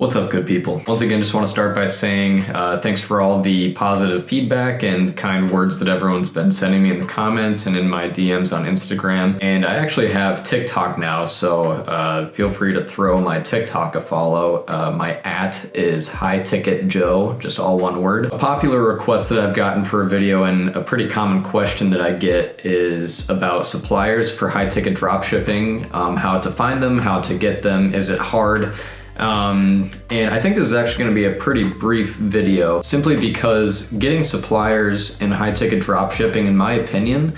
What's up, good people? Once again, just want to start by saying thanks for all the positive feedback and kind words that everyone's been sending me in the comments and in my DMs on Instagram. And I actually have TikTok now, so feel free to throw my TikTok a follow. My @ is HighTicketJoe, just all one word. A popular request that I've gotten for a video and a pretty common question that I get is about suppliers for high-ticket dropshipping, how to find them, how to get them, is it hard? And I think this is actually going to be a pretty brief video simply because getting suppliers in high-ticket dropshipping, in my opinion,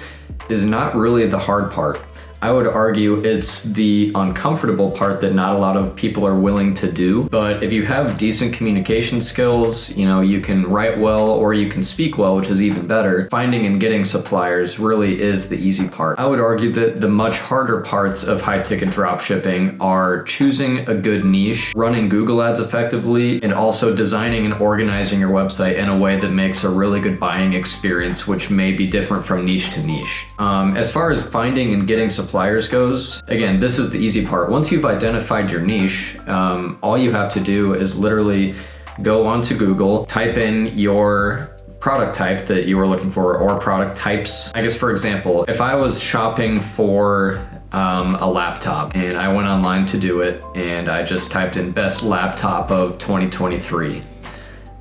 is not really the hard part. I would argue it's the uncomfortable part that not a lot of people are willing to do. But if you have decent communication skills, you can write well or you can speak well, which is even better. Finding and getting suppliers really is the easy part. I would argue that the much harder parts of high-ticket dropshipping are choosing a good niche, running Google ads effectively, and also designing and organizing your website in a way that makes a really good buying experience, which may be different from niche to niche. As far as finding and getting suppliers goes, again, this is the easy part. Once you've identified your niche, all you have to do is literally go onto Google, type in your product type that you were looking for or product types. I guess, for example, if I was shopping for a laptop and I went online to do it and I just typed in best laptop of 2023,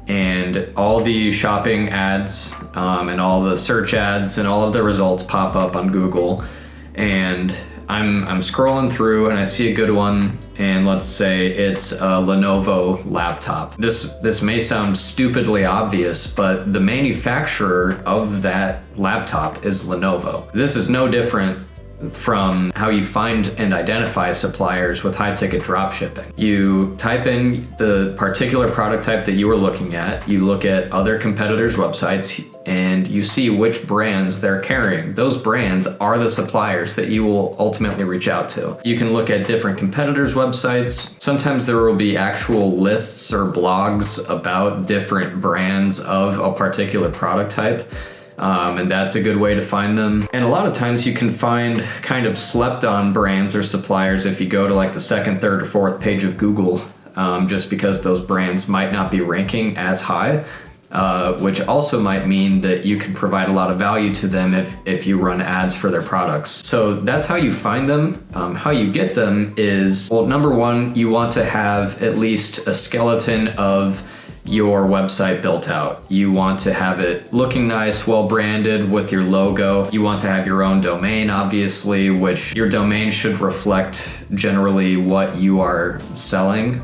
and all the shopping ads and all the search ads and all of the results pop up on Google, and I'm scrolling through and I see a good one, and let's say it's a Lenovo laptop. This may sound stupidly obvious, but the manufacturer of that laptop is Lenovo. This is no different from how you find and identify suppliers with high-ticket dropshipping. You type in the particular product type that you were looking at, you look at other competitors' websites, and you see which brands they're carrying. Those brands are the suppliers that you will ultimately reach out to. You can look at different competitors' websites. Sometimes there will be actual lists or blogs about different brands of a particular product type. And that's a good way to find them. And a lot of times you can find kind of slept on brands or suppliers if you go to like the second, third, or fourth page of Google, just because those brands might not be ranking as high, which also might mean that you can provide a lot of value to them if you run ads for their products. So that's how you find them. How you get them is, well, number one, you want to have at least a skeleton of your website built out. You want to have it looking nice, well branded with your logo. You want to have your own domain, obviously, which your domain should reflect generally what you are selling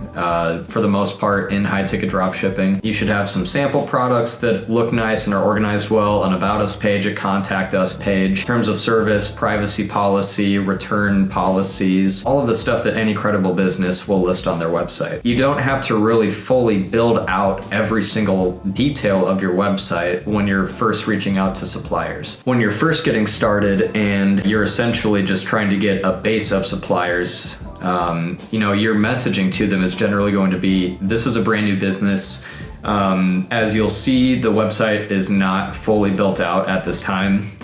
for the most part in high-ticket dropshipping. You should have some sample products that look nice and are organized well, an about us page, a contact us page, terms of service, privacy policy, return policies, all of the stuff that any credible business will list on their website. You don't have to really fully build out every single detail of your website when you're first reaching out to suppliers. When you're first getting started and you're essentially just trying to get a base of suppliers, your messaging to them is generally going to be, this is a brand new business. As you'll see, the website is not fully built out at this time.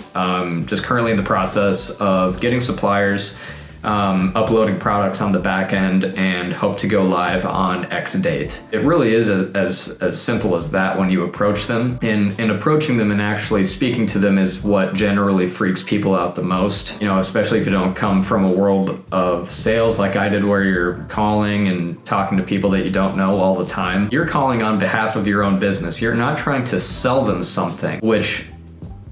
Just currently in the process of getting suppliers, uploading products on the back end, and hope to go live on X date. It really is as simple as that when you approach them. And approaching them and actually speaking to them is what generally freaks people out the most, especially if you don't come from a world of sales like I did, where you're calling and talking to people that you don't know all the time. You're calling on behalf of your own business. You're not trying to sell them something, which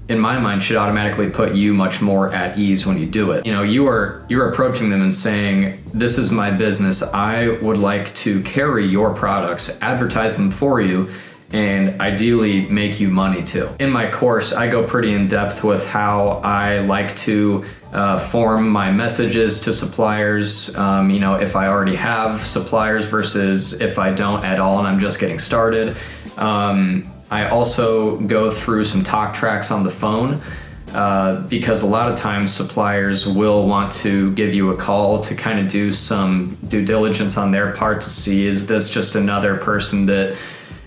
in my mind should automatically put you much more at ease when you do it. You're approaching them and saying, this is my business. I would like to carry your products, advertise them for you, and ideally make you money too. In my course, I go pretty in depth with how I like to form my messages to suppliers, if I already have suppliers versus if I don't at all and I'm just getting started. I also go through some talk tracks on the phone because a lot of times suppliers will want to give you a call to kind of do some due diligence on their part to see, is this just another person that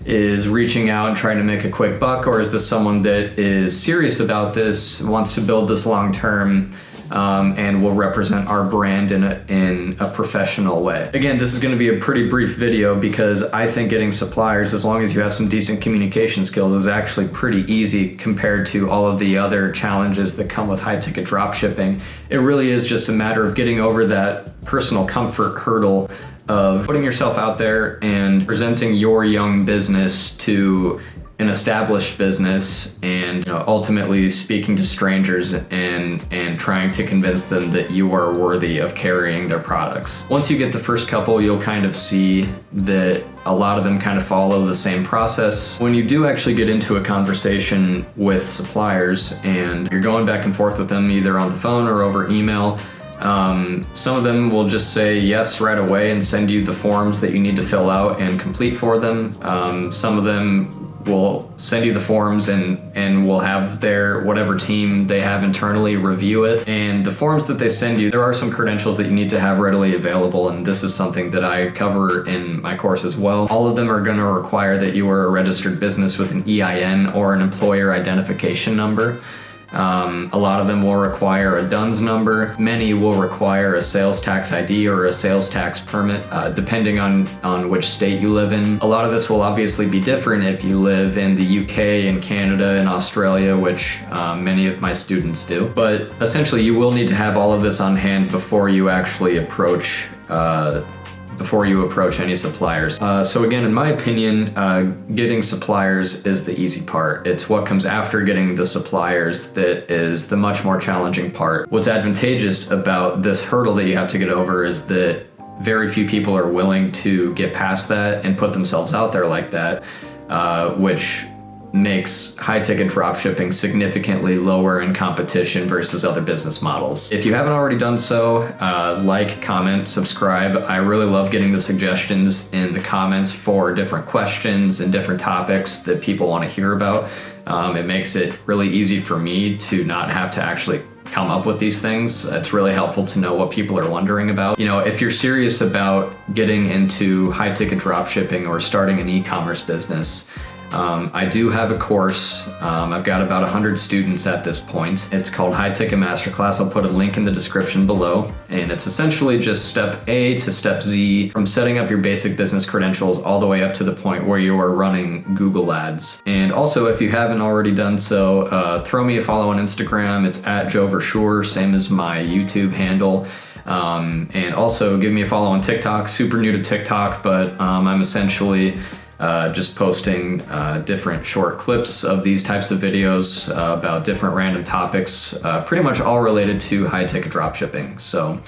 is reaching out and trying to make a quick buck, or is this someone that is serious about this, wants to build this long term? and will represent our brand in a professional way. Again, this is going to be a pretty brief video because I think getting suppliers, as long as you have some decent communication skills, is actually pretty easy compared to all of the other challenges that come with high-ticket dropshipping. It really is just a matter of getting over that personal comfort hurdle of putting yourself out there and presenting your young business to an established business, and ultimately speaking to strangers and trying to convince them that you are worthy of carrying their products. Once you get the first couple, you'll kind of see that a lot of them kind of follow the same process. When you do actually get into a conversation with suppliers and you're going back and forth with them either on the phone or over email, some of them will just say yes right away and send you the forms that you need to fill out and complete for them. Some of them will send you the forms and will have their whatever team they have internally review it. And the forms that they send you, there are some credentials that you need to have readily available, and this is something that I cover in my course as well. All of them are going to require that you are a registered business with an EIN or an employer identification number. A lot of them will require a DUNS number. Many will require a sales tax ID or a sales tax permit, depending on which state you live in. A lot of this will obviously be different if you live in the UK and Canada and Australia, which many of my students do. But essentially, you will need to have all of this on hand before you actually approach any suppliers. So again, in my opinion, getting suppliers is the easy part. It's what comes after getting the suppliers that is the much more challenging part. What's advantageous about this hurdle that you have to get over is that very few people are willing to get past that and put themselves out there like that, which makes high-ticket dropshipping significantly lower in competition versus other business models. If you haven't already done so, like, comment, subscribe. I really love getting the suggestions in the comments for different questions and different topics that people want to hear about. It makes it really easy for me to not have to actually come up with these things. It's really helpful to know what people are wondering about. If you're serious about getting into high-ticket dropshipping or starting an e-commerce business, I do have a course. I've got about 100 students at this point. It's called High Ticket Masterclass. I'll put a link in the description below. And it's essentially just step A to step Z, from setting up your basic business credentials all the way up to the point where you are running Google ads. And also, if you haven't already done so, throw me a follow on Instagram. It's @JoeVershoor, same as my YouTube handle. And also give me a follow on TikTok. Super new to TikTok, but I'm essentially just posting different short clips of these types of videos about different random topics, pretty much all related to high-ticket dropshipping. So